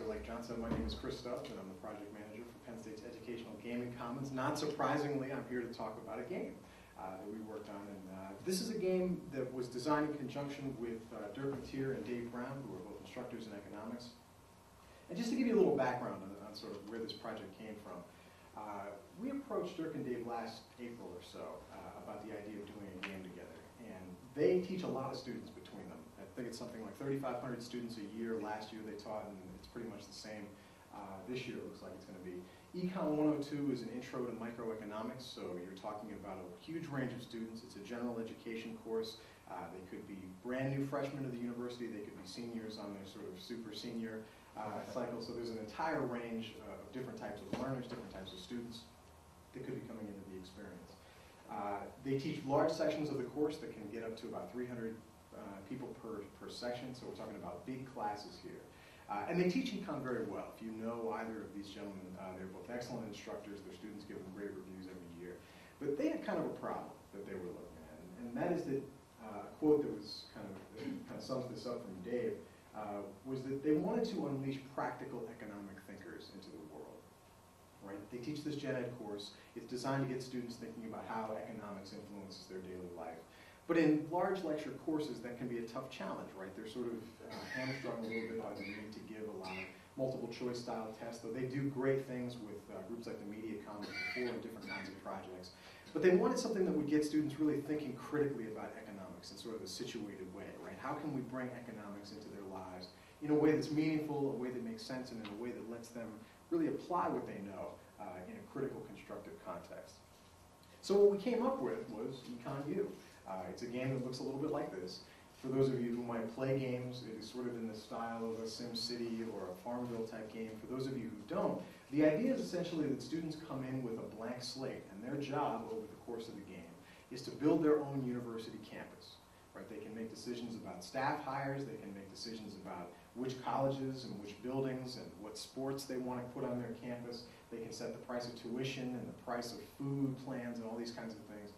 like John said, my name is Chris Stubbs, and I'm the project manager for Penn State's Educational Gaming Commons. Not surprisingly, I'm here to talk about a game that we worked on. And this is a game that was designed in conjunction with Dirk Matier and Dave Brown, who are both instructors in economics. And just to give you a little background on sort of where this project came from, we approached Dirk and Dave last April or so about the idea of doing a game together. And they teach a lot of students between them. I think it's something like 3,500 students a year. Last year they taught, and it's pretty much the same. This year it looks like it's going to be. Econ 102 is an intro to microeconomics, so you're talking about a huge range of students. It's a general education course. They could be brand new freshmen to the university. They could be seniors on their sort of super senior cycle. So there's an entire range of different types of learners, different types of students that could be coming into the experience. They teach large sections of the course that can get up to about 300 people per section, so we're talking about big classes here. And they teach econ very well. If you know either of these gentlemen, they're both excellent instructors. Their students give them great reviews every year. But they had kind of a problem that they were looking at, and that is that a quote that was kind of sums this up from Dave, was that they wanted to unleash practical economic thinkers into the world. Right? They teach this gen ed course. It's designed to get students thinking about how economics influences their daily life. But in large lecture courses, that can be a tough challenge, right? They're sort of hamstrung a little bit by the need to give a lot of multiple choice style tests, though they do great things with groups like the Media Commons before and different kinds of projects. But they wanted something that would get students really thinking critically about economics in sort of a situated way, right? How can we bring economics into their lives in a way that's meaningful, a way that makes sense, and in a way that lets them really apply what they know in a critical, constructive context. So what we came up with was Econ U. It's a game that looks a little bit like this. For those of you who might play games, it is sort of in the style of a SimCity or a Farmville type game. For those of you who don't, the idea is essentially that students come in with a blank slate, and their job over the course of the game is to build their own university campus. Right? They can make decisions about staff hires, they can make decisions about which colleges and which buildings and what sports they want to put on their campus. They can set the price of tuition and the price of food plans and all these kinds of things.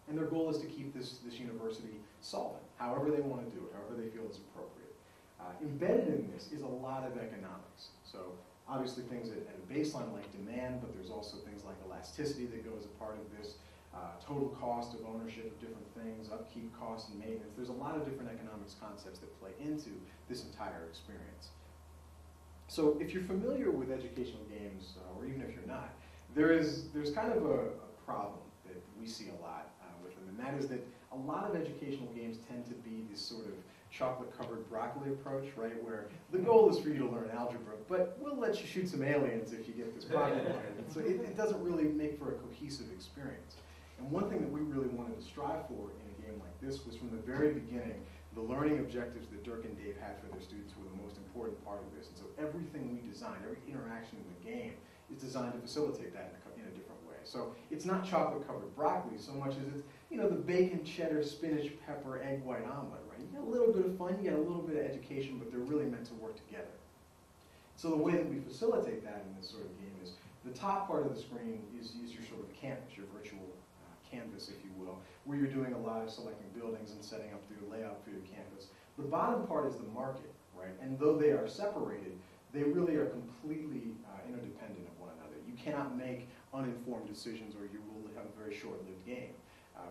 And their goal is to keep this university solvent, however they want to do it, however they feel is appropriate. Embedded in this is a lot of economics. So obviously things at a baseline like demand, but there's also things like elasticity that go as a part of this, total cost of ownership of different things, upkeep costs and maintenance. There's a lot of different economics concepts that play into this entire experience. So if you're familiar with educational games, or even if you're not, there's kind of a problem that we see a lot with them, and that is that a lot of educational games tend to be this sort of chocolate-covered broccoli approach, right, where the goal is for you to learn algebra, but we'll let you shoot some aliens if you get this problem right. And so it doesn't really make for a cohesive experience. And one thing that we really wanted to strive for in a game like this was from the very beginning, the learning objectives that Dirk and Dave had for their students were the most important part of this. And so everything we design, every interaction in the game, is designed to facilitate that in a different way. So it's not chocolate-covered broccoli so much as it's, you know, the bacon, cheddar, spinach, pepper, egg white omelet, right? You get a little bit of fun, you get a little bit of education, but they're really meant to work together. So the way that we facilitate that in this sort of game is the top part of the screen is your sort of campus, your virtual canvas, if you will, where you're doing a lot of selecting buildings and setting up your layout for your campus. The bottom part is the market, right? And though they are separated, they really are completely interdependent of one another. You cannot make uninformed decisions or you will have a very short-lived game.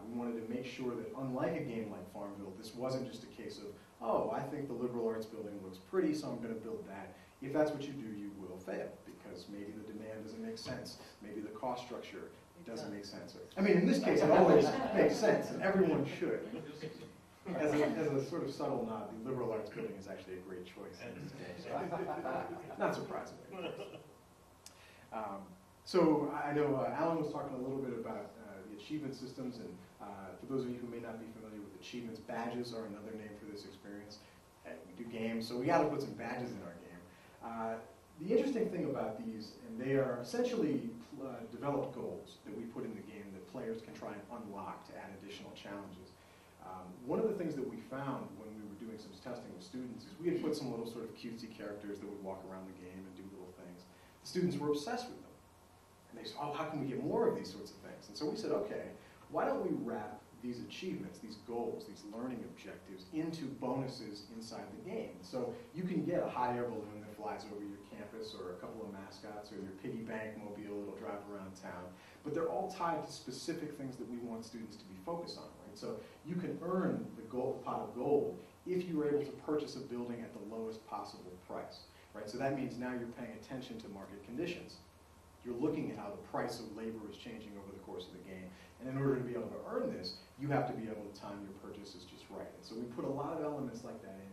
We wanted to make sure that unlike a game like Farmville, this wasn't just a case of, oh, I think the liberal arts building looks pretty, so I'm going to build that. If that's what you do, you will fail, because maybe the demand doesn't make sense. Maybe the cost structure doesn't make sense. I mean, in this case, it always makes sense, and everyone should. As a sort of subtle nod, the liberal arts building is actually a great choice in this case. Not surprisingly, of course. So I know Alan was talking a little bit about the achievement systems, and for those of you who may not be familiar with achievements, badges are another name for this experience. We do games, so we got to put some badges in our game. The interesting thing about these, and they are essentially developed goals that we put in the game that players can try and unlock to add additional challenges. One of the things that we found when we were doing some testing with students is we had put some little sort of cutesy characters that would walk around the game and do little things. The students were obsessed with them. And they said, oh, how can we get more of these sorts of things? And so we said, okay, why don't we wrap these achievements, these goals, these learning objectives into bonuses inside the game. So you can get a hot air balloon that flies over your campus, or a couple of mascots, or your piggy bank mobile that'll drive around town. But they're all tied to specific things that we want students to be focused on, right? So you can earn the pot of gold if you were able to purchase a building at the lowest possible price, right? So that means now you're paying attention to market conditions. You're looking at how the price of labor is changing over the course of the game. And in order to be able to earn this, you have to be able to time your purchases just right. And so we put a lot of elements like that in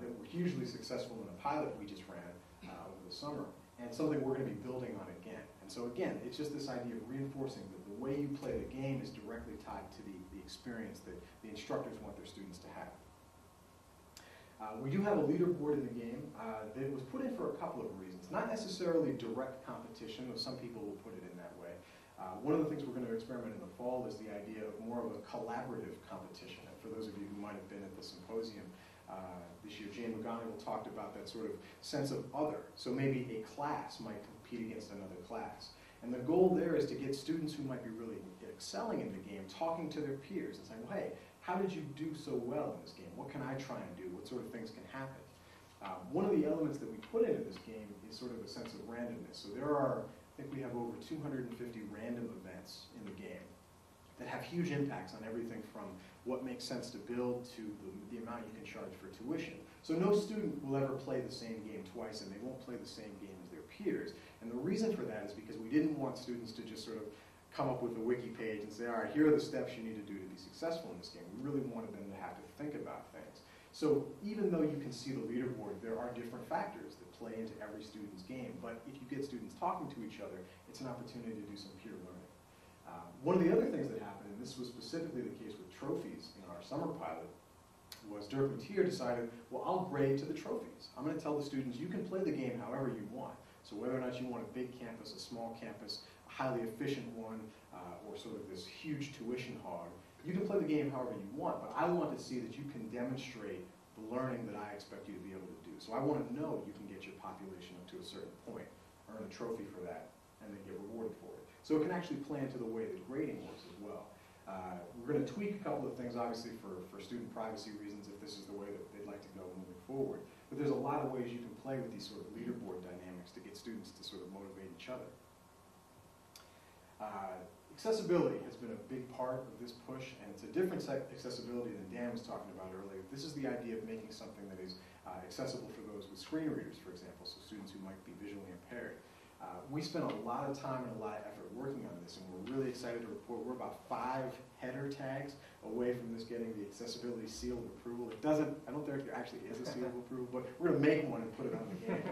that were hugely successful in a pilot we just ran over the summer, and something we're going to be building on again. And so again, it's just this idea of reinforcing that the way you play the game is directly tied to the experience that the instructors want their students to have. We do have a leaderboard in the game that was put in for a couple of reasons. Not necessarily direct competition, though some people will put it in that way. One of the things we're going to experiment in the fall is the idea of more of a collaborative competition. And for those of you who might have been at the symposium this year, Jane McGonigal talked about that sort of sense of other. So maybe a class might compete against another class. And the goal there is to get students who might be really excelling in the game talking to their peers and saying, well, hey, how did you do so well in this game? What can I try and do? What sort of things can happen? One of the elements that we put into this game is sort of a sense of randomness. So there are, I think we have over 250 random events in the game that have huge impacts on everything from what makes sense to build to the amount you can charge for tuition. So no student will ever play the same game twice, and they won't play the same game as their peers. And the reason for that is because we didn't want students to just sort of come up with a wiki page and say, all right, here are the steps you need to do to be successful in this game. We really wanted them to have to think about things. So even though you can see the leaderboard, there are different factors that play into every student's game. But if you get students talking to each other, it's an opportunity to do some peer learning. One of the other things that happened, and this was specifically the case with trophies in our summer pilot, was Dirk Matier decided, well, I'll grade to the trophies. I'm going to tell the students, you can play the game however you want. So whether or not you want a big campus, a small campus, a highly efficient one, or sort of this huge tuition hog, you can play the game however you want, but I want to see that you can demonstrate the learning that I expect you to be able to do. So I want to know you can get your population up to a certain point, earn a trophy for that, and then get rewarded for it. So it can actually play into the way that grading works as well. We're going to tweak a couple of things, obviously, for student privacy reasons, if this is the way that they'd like to go moving forward. But there's a lot of ways you can play with these sort of leaderboard dynamics to get students to sort of motivate each other. Accessibility has been a big part of this push, and it's a different accessibility than Dan was talking about earlier. This is the idea of making something that is accessible for those with screen readers, for example, so students who might be visually impaired. We spent a lot of time and a lot of effort working on this, and we're really excited to report we're about 5 header tags away from this getting the accessibility seal of approval. It doesn't, I don't think there actually is a seal of approval, but we're going to make one and put it on the game.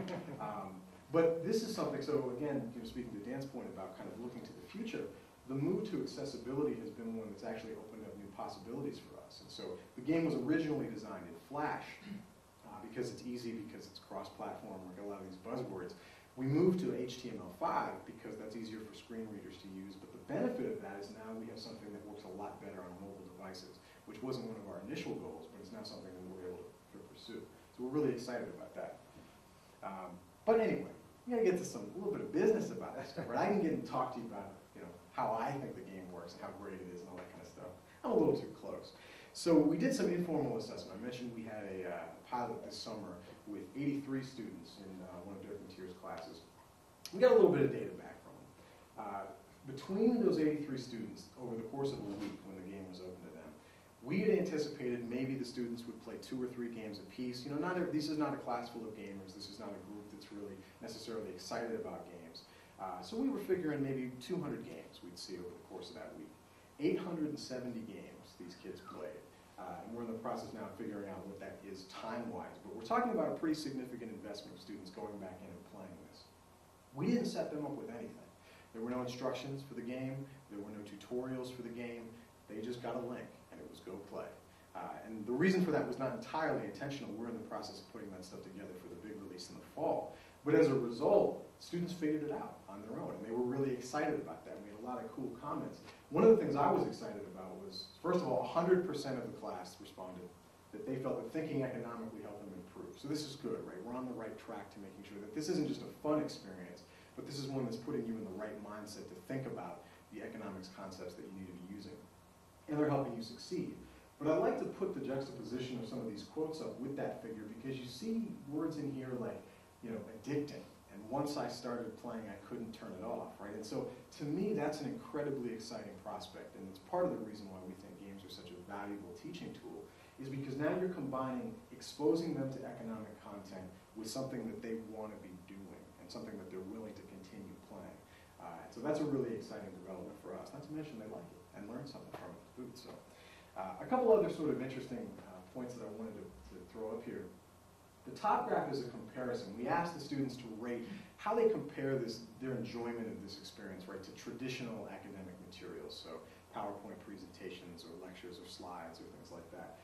But this is something, so again, speaking to Dan's point about kind of looking to the future, the move to accessibility has been one that's actually opened up new possibilities for us. And so the game was originally designed in Flash because it's easy, because it's cross-platform, like a lot of these buzzwords. We moved to HTML5 because that's easier for screen readers to use, but the benefit of that is now we have something that works a lot better on mobile devices, which wasn't one of our initial goals, but it's now something that we're able to pursue. So we're really excited about that. But anyway, we got to get to a little bit of business about this stuff, right? I can get and talk to you about how I think the game works and how great it is and all that kind of stuff. I'm a little too close. So we did some informal assessment. I mentioned we had a pilot this summer with 83 students in one of Dirk Matier's classes. We got a little bit of data back from them. Between those 83 students, over the course of a week when the game was open to them, we had anticipated maybe the students would play 2 or 3 games apiece. This is not a class full of gamers. This is not a group that's really necessarily excited about games. So we were figuring maybe 200 games we'd see over the course of that week. 870 games these kids played. And we're in the process now of figuring out what that is time-wise. But we're talking about a pretty significant investment of students going back in and playing this. We didn't set them up with anything. There were no instructions for the game. There were no tutorials for the game. They just got a link, and it was go play. And the reason for that was not entirely intentional. We're in the process of putting that stuff together for the big release in the fall. But as a result, students figured it out on their own, and they were really excited about that. We had a lot of cool comments. One of the things I was excited about was, first of all, 100% of the class responded that they felt that thinking economically helped them improve. So this is good, right? We're on the right track to making sure that this isn't just a fun experience, but this is one that's putting you in the right mindset to think about the economics concepts that you need to be using. and they're helping you succeed. But I like to put the juxtaposition of some of these quotes up with that figure because you see words in here like, you know, addicting. And once I started playing, I couldn't turn it off, right? And so to me, that's an incredibly exciting prospect. And it's part of the reason why we think games are such a valuable teaching tool is because now you're combining exposing them to economic content with something that they want to be doing and something that they're willing to continue playing. So that's a really exciting development for us. Not to mention they like it and learn something from it to boot. So a couple other sort of interesting points that I wanted to throw up here. The top graph is a comparison. We asked the students to rate how they compare their enjoyment of this experience, right, to traditional academic materials, so PowerPoint presentations or lectures or slides or things like that.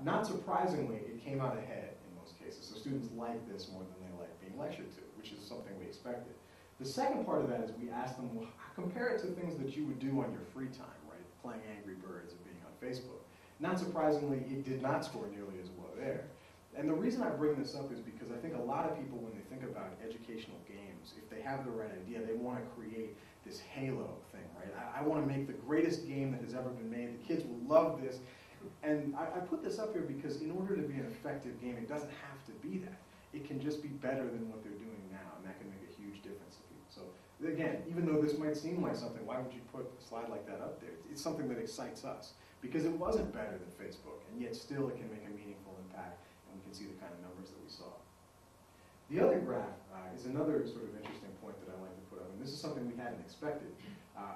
Not surprisingly, it came out ahead in most cases. So students like this more than they like being lectured to, which is something we expected. The second part of that is we asked them, well, compare it to things that you would do on your free time, right, playing Angry Birds or being on Facebook. Not surprisingly, it did not score nearly as well there. And the reason I bring this up is because I think a lot of people, when they think about educational games, if they have the right idea, they want to create this halo thing, right? I want to make the greatest game that has ever been made. The kids will love this. And I put this up here because in order to be an effective game, it doesn't have to be that. It can just be better than what they're doing now, and that can make a huge difference to people. So again, even though this might seem like something, why would you put a slide like that up there? It's something that excites us because it wasn't better than Facebook, and yet still it can make a meaningful impact. And we can see the kind of numbers that we saw. The other graph is another sort of interesting point that I like to put up, and this is something we hadn't expected.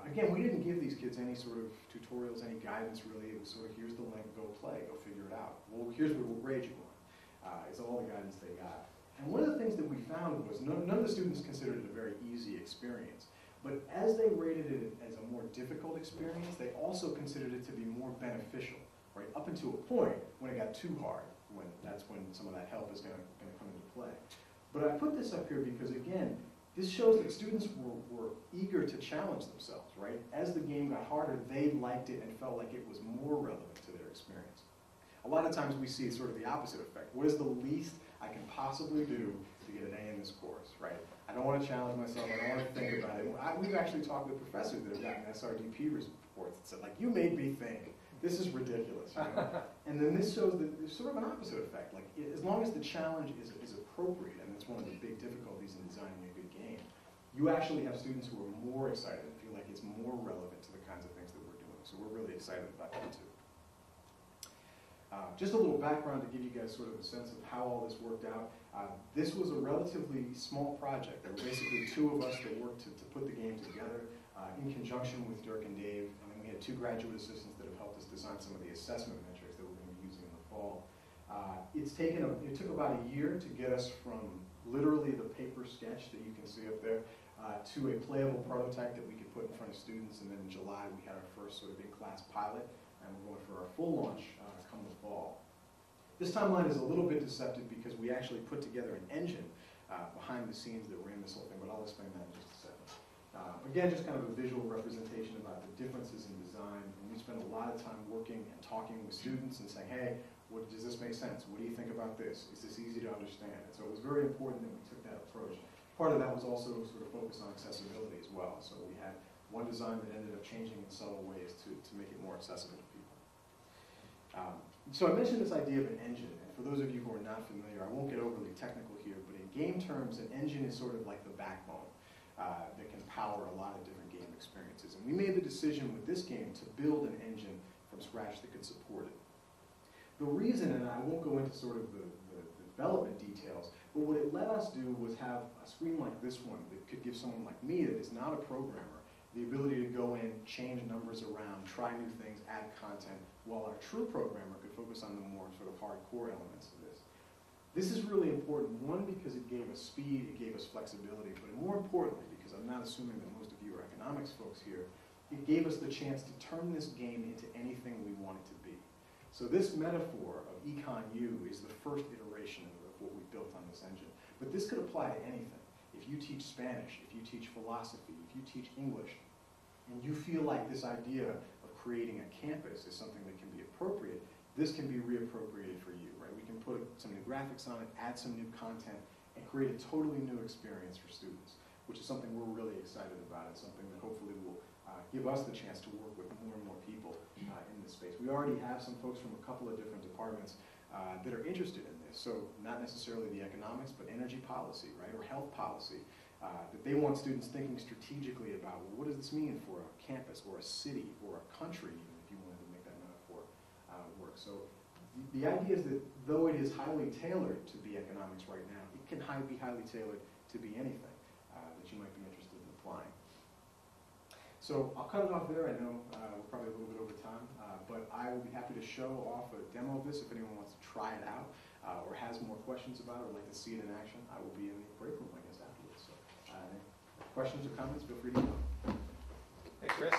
Again, we didn't give these kids any sort of tutorials, any guidance really. It was sort of, here's the link, go play, go figure it out. Well, here's what we'll grade you on. It's all the guidance they got. And one of the things that we found was none of the students considered it a very easy experience. But as they rated it as a more difficult experience, they also considered it to be more beneficial, right? Up until a point when it got too hard. That's when some of that help is going to come into play. But I put this up here because, again, this shows that students were eager to challenge themselves, right? As the game got harder, they liked it and felt like it was more relevant to their experience. A lot of times we see sort of the opposite effect. What is the least I can possibly do to get an A in this course, right? I don't want to challenge myself. I don't want to think about it. We've actually talked with professors that have gotten SRDP reports that said, like, you made me think. This is ridiculous, you know? And then this shows that there's sort of an opposite effect. Like, as long as the challenge is appropriate, and that's one of the big difficulties in designing a good game, you actually have students who are more excited and feel like it's more relevant to the kinds of things that we're doing. So we're really excited about that too. Just a little background to give you guys sort of a sense of how all this worked out. This was a relatively small project. There were basically two of us that worked to put the game together in conjunction with Dirk and Dave. And then we had two graduate assistants that have helped us design some of the assessment metrics that we're going to be using in the fall. It took about a year to get us from literally the paper sketch that you can see up there to a playable prototype that we could put in front of students. And then in July, we had our first sort of in-class pilot, and we're going for our full launch come the fall. This timeline is a little bit deceptive because we actually put together an engine behind the scenes that ran this whole thing, but I'll explain that in just a second. Again, just kind of a visual representation about the differences in design, and we spend a lot of time working and talking with students and saying, hey, does this make sense? What do you think about this? Is this easy to understand? And so it was very important that we took that approach. Part of that was also sort of focused on accessibility as well. So we had one design that ended up changing in subtle ways to make it more accessible to people. So I mentioned this idea of an engine, and for those of you who are not familiar, I won't get overly technical here, but in game terms, an engine is sort of like the backbone that can power a lot of different game experiences. And we made the decision with this game to build an engine from scratch that could support it. The reason, and I won't go into sort of the development details, but what it let us do was have a screen like this one that could give someone like me that is not a programmer the ability to go in, change numbers around, try new things, add content, while our true programmer could focus on the more sort of hardcore elements of this. This is really important, one, because it gave us speed, it gave us flexibility, but more importantly, because I'm not assuming that most of you are economics folks here, it gave us the chance to turn this game into anything we want it to be. So this metaphor of Econ U is the first iteration of what we built on this engine. But this could apply to anything. If you teach Spanish, if you teach philosophy, if you teach English, and you feel like this idea of creating a campus is something that can be appropriate, this can be reappropriated for you, right? We can put some new graphics on it, add some new content, and create a totally new experience for students, which is something we're really excited about and something that hopefully will give us the chance to work with more and more people in this space. We already have some folks from a couple of different departments that are interested in this. So not necessarily the economics, but energy policy, right, or health policy. That they want students thinking strategically about, well, what does this mean for a campus or a city or a country, even if you wanted to make that metaphor work. So the idea is that though it is highly tailored to be economics right now, it can be highly tailored to be anything that you might be interested in applying. So I'll cut it off there. I know we're probably a little bit over time, but I will be happy to show off a demo of this if anyone wants to try it out or has more questions about it or would like to see it in action. I will be in the break room, I guess, afterwards. So any questions or comments, feel free to go. Hey, Chris.